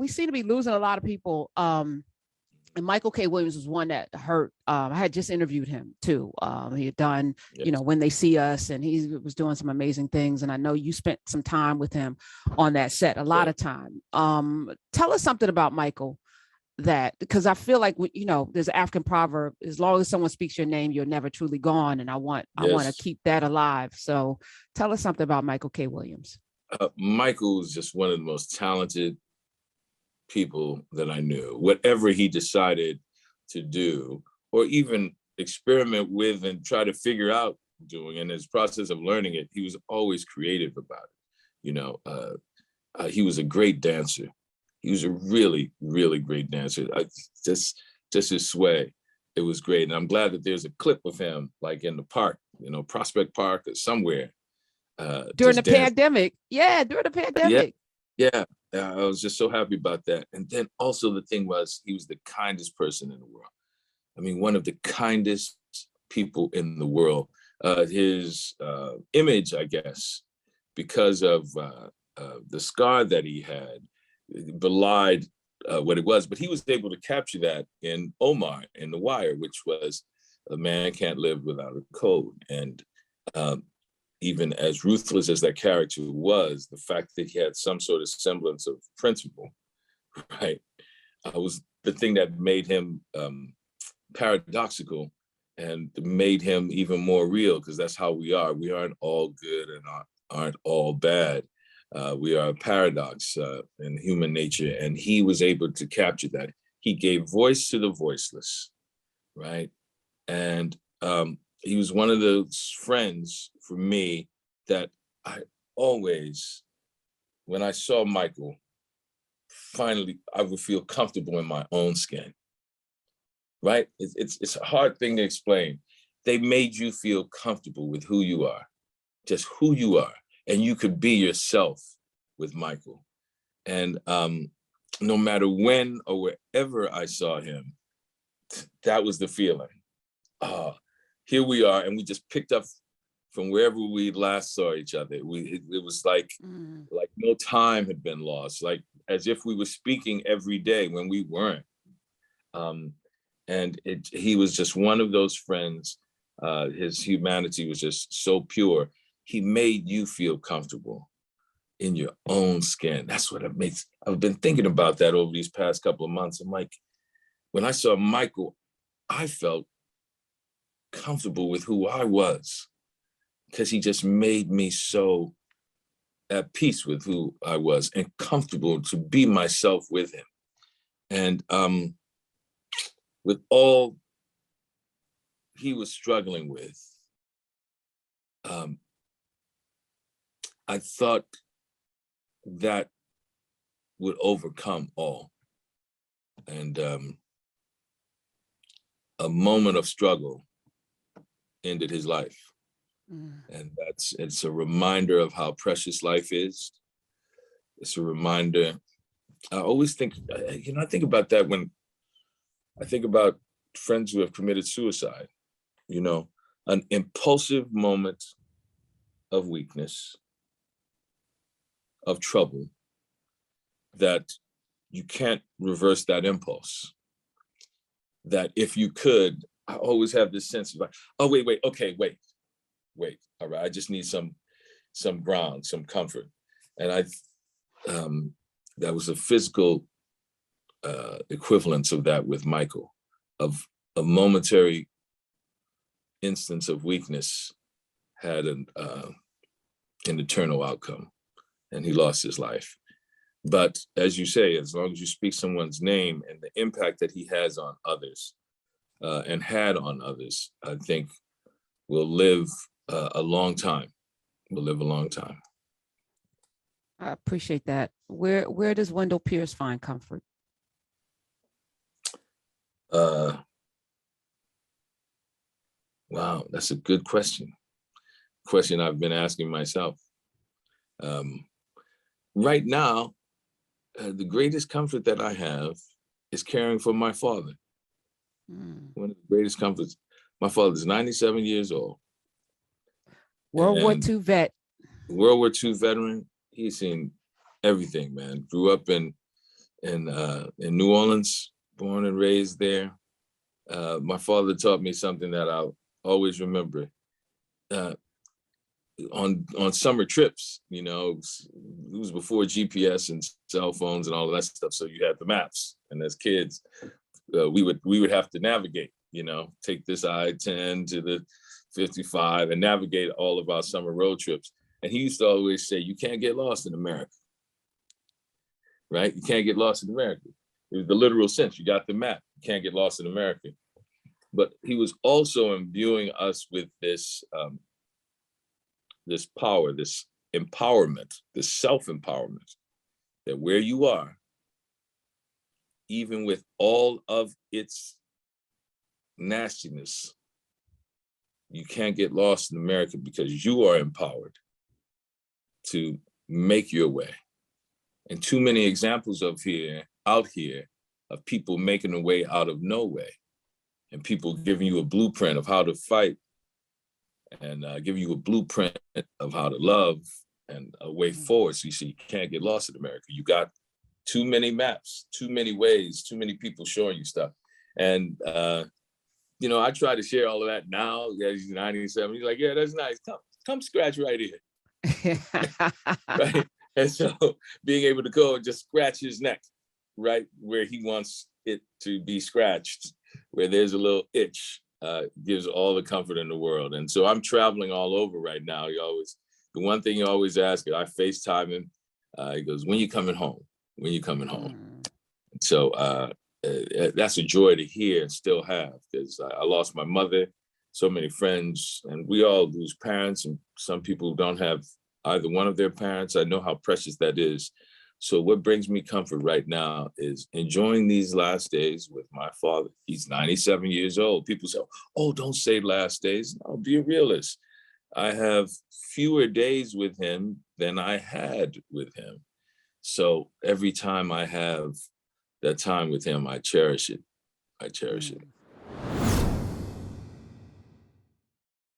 we seem to be losing a lot of people. And Michael K. Williams was one that hurt. I had just interviewed him too. He had done, Yes. When They See Us, and he was doing some amazing things. And I know you spent some time with him on that set, a lot of time. Tell us something about Michael, because I feel like, there's an African proverb: as long as someone speaks your name, you're never truly gone. And I want to keep that alive. So tell us something about Michael K. Williams. Michael was just one of the most talented people that I knew. Whatever he decided to do, or even experiment with and try to figure out doing, in his process of learning it, he was always creative about it. He was a great dancer. He was a really, really great dancer. Just his sway, it was great. And I'm glad that there's a clip of him, like in the park, Prospect Park or somewhere. During the pandemic. Yeah, during the pandemic. Yeah. I was just so happy about that. And then also the thing was, he was the kindest person in the world. I mean, one of the kindest people in the world. His image, I guess, because of the scar that he had, belied what it was. But he was able to capture that in Omar in The Wire, which was a man can't live without a code. And even as ruthless as that character was, the fact that he had some sort of semblance of principle, right, was the thing that made him paradoxical and made him even more real, because that's how we are. We aren't all good and aren't all bad. We are a paradox in human nature, and he was able to capture that. He gave voice to the voiceless, right? And he was one of those friends for me that I always, when I saw Michael, finally, I would feel comfortable in my own skin, right? It's a hard thing to explain. They made you feel comfortable with who you are, just who you are. And you could be yourself with Michael. And no matter when or wherever I saw him, that was the feeling. Here we are, and we just picked up from wherever we last saw each other. It was like no time had been lost, like as if we were speaking every day when we weren't. And he was just one of those friends. His humanity was just so pure. He made you feel comfortable in your own skin. That's what it makes. I've been thinking about that over these past couple of months. I'm like, when I saw Michael, I felt comfortable with who I was, because he just made me so at peace with who I was and comfortable to be myself with him. And with all he was struggling with, I thought that would overcome all. And a moment of struggle ended his life. And it's a reminder of how precious life is. It's a reminder. I always think, I think about that when I think about friends who have committed suicide, an impulsive moment of weakness, of trouble, that you can't reverse that impulse. That if you could, I always have this sense of like, oh, wait, all right, I just need some ground, some comfort. And that was a physical equivalence of that with Michael, of a momentary instance of weakness had an eternal outcome, and he lost his life. But as you say, as long as you speak someone's name and the impact that he has on others and had on others, I think will live a long time. Will live a long time. I appreciate that. Where does Wendell Pierce find comfort? Wow, that's a good question. Question I've been asking myself. Right now, the greatest comfort that I have is caring for my father. One of the greatest comforts. My father's 97 years old. World War II vet. World War II veteran. He's seen everything, man. Grew up in in New Orleans, born and raised there. My father taught me something that I'll always remember. On summer trips, you know, it was before GPS and cell phones and all of that stuff. So you had the maps, and as kids, we would have to navigate. You know, take this I-10 to the 55 and navigate all of our summer road trips. And he used to always say, "You can't get lost in America, right? You can't get lost in America." It was the literal sense. You got the map. You can't get lost in America. But he was also imbuing us with this this power, this empowerment, this self-empowerment, that where you are, even with all of its nastiness, you can't get lost in America because you are empowered to make your way. And too many examples out here of people making a way out of no way, and people giving you a blueprint of how to fight, and giving you a blueprint of how to love and a way forward. So you see, you can't get lost in America. You got too many maps, too many ways, too many people showing you stuff. And, you know, I try to share all of that now. Yeah, he's 97. He's like, "Yeah, that's nice. Come scratch right here." Right? And so being able to go and just scratch his neck right where he wants it to be scratched, where there's a little itch, gives all the comfort in the world. And so I'm traveling all over right now. The one thing you always ask, I FaceTime him. He goes, "When you coming home? When you coming home?" So that's a joy to hear and still have, because I lost my mother, so many friends, and we all lose parents, and some people don't have either one of their parents. I know how precious that is. So what brings me comfort right now is enjoying these last days with my father. He's 97 years old. People say, "Oh, don't say last days." I'll be a realist. I have fewer days with him than I had with him. So every time I have that time with him, I cherish it. I cherish it.